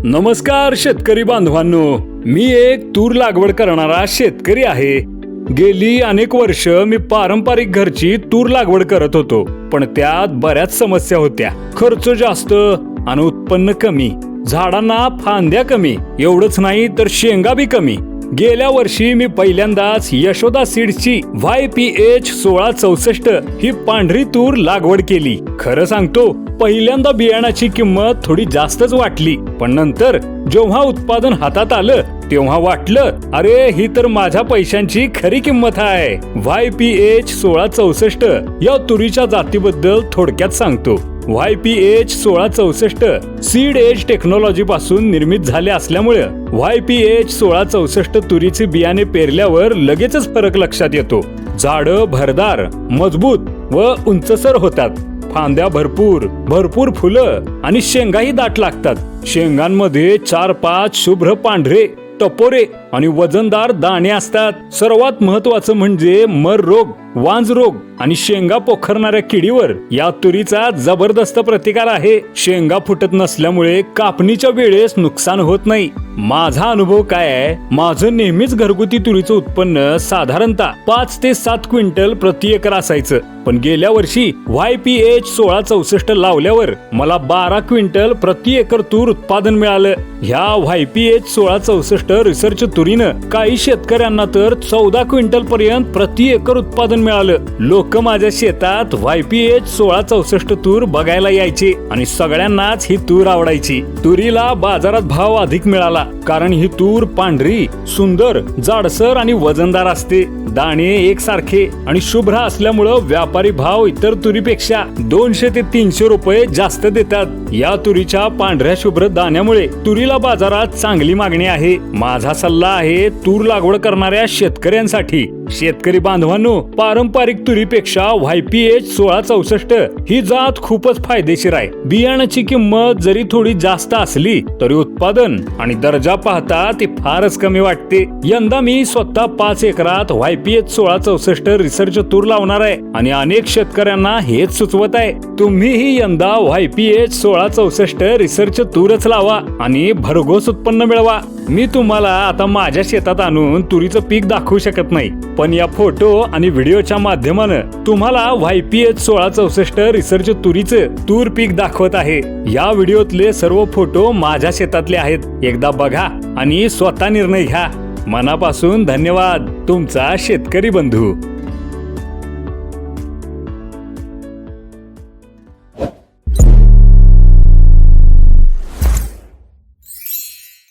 नमस्कार शेतकरी बांधवांनो, मी एक तूर लागवड करणारा शेतकरी आहे. गेली अनेक वर्ष मी पारंपरिक घरची तूर लागवड करत होतो, पण त्यात बऱ्याच समस्या होत्या. खर्च जास्त आणि उत्पन्न कमी, झाडांना फांद्या कमी, एवढंच नाही तर शेंगा बी कमी. गेल्या वर्षी मी पहिल्यांदाच यशोदा सीड्सची YPH 1664 ही पांढरी तूर लागवड केली. खरं सांगतो, पहिल्यांदा बियाणाची किंमत थोडी जास्तच वाटली, पण नंतर जेव्हा उत्पादन हातात आलं तेव्हा वाटलं, अरे ही तर माझ्या पैशांची खरी किंमत आहे. YPH 1664 या तुरीच्या जातीबद्दल थोडक्यात सांगतो. YPH 1664 सीड एज टेक्नॉलॉजी पासून निर्मित झाले असल्यामुळे YPH 1664 तुरीचे बियाणे पेरल्यावर लगेचच फरक लक्षात येतो. झाडं भरदार, मजबूत व उंचसर होतात. फांद्या भरपूर फुलं आणि शेंगाही दाट लागतात. शेंगांमध्ये 4-5 शुभ्र पांढरे टपोरे आणि वजनदार दाणे असतात. सर्वात महत्वाचं म्हणजे मर रोग, वांज रोग आणि शेंगा पोखरणाऱ्या किडीवर या तुरीचा जबरदस्त प्रतिकार आहे. शेंगा फुटत नसल्यामुळे कापणीच्या वेळेस नुकसान होत नाही. माझा अनुभव काय आहे, माझं नेहमीच घरगुती तुरीचं उत्पन्न साधारणतः 5 ते 7 क्विंटल प्रति एकर असायचं, पण गेल्या वर्षी YPH 1664 लावल्यावर मला 12 क्विंटल प्रति एकर तूर उत्पादन मिळालं. ह्या YPH 1664 रिसर्च तुरीनं काही शेतकऱ्यांना तर 14 क्विंटल पर्यंत प्रति एकर उत्पादन मिळालं. लोक माझ्या शेतात YPH 1664 तूर बघायला यायचे आणि सगळ्यांनाच ही तूर आवडायची. तुरीला बाजारात भाव अधिक मिळाला, कारण ही तूर पांढरी, सुंदर, जाडसर आणि वजनदार असते. दाणे एकसारखे आणि शुभ्र असल्यामुळं व्यापारी भाव इतर तुरीपेक्षा 200 ते 300 रुपये जास्त देतात. या तुरीच्या पांढऱ्या शुभ्र दाण्यामुळे तुरीला बाजारात चांगली मागणी आहे. माझा सल्ला आहे तूर लागवड करणाऱ्या शेतकऱ्यांसाठी. शेतकरी बांधवांनो, पारंपरिक तुरीपेक्षा YPH 1664 ही जात खूपच फायदेशीर आहे. बियाणाची किंमत जरी थोडी जास्त असली तरी उत्पादन आणि दर्जा पाहता ती फारच कमी वाटते. यंदा मी स्वतः 5 एकरात YPH 1664 रिसर्च तूर लावणार आहे आणि अनेक शेतकऱ्यांना हेच सुचवत आहे. तुम्हीही यंदा YPH 1664 रिसर्च तूरच लावा आणि भरघोस उत्पन्न मिळवा. मी तुम्हाला आता माझ्या शेतात आणून तुरीचं पीक दाखवू शकत नाही, पण या फोटो आणि व्हिडिओच्या माध्यमानं तुम्हाला YPH 1664 रिसर्च तुरीचं तूर पीक दाखवत आहे. या व्हिडिओतले सर्व फोटो माझ्या शेतातले आहेत. एकदा बघा आणि स्वतः निर्णय घ्या. मनापासून धन्यवाद. तुमचा शेतकरी बंधू.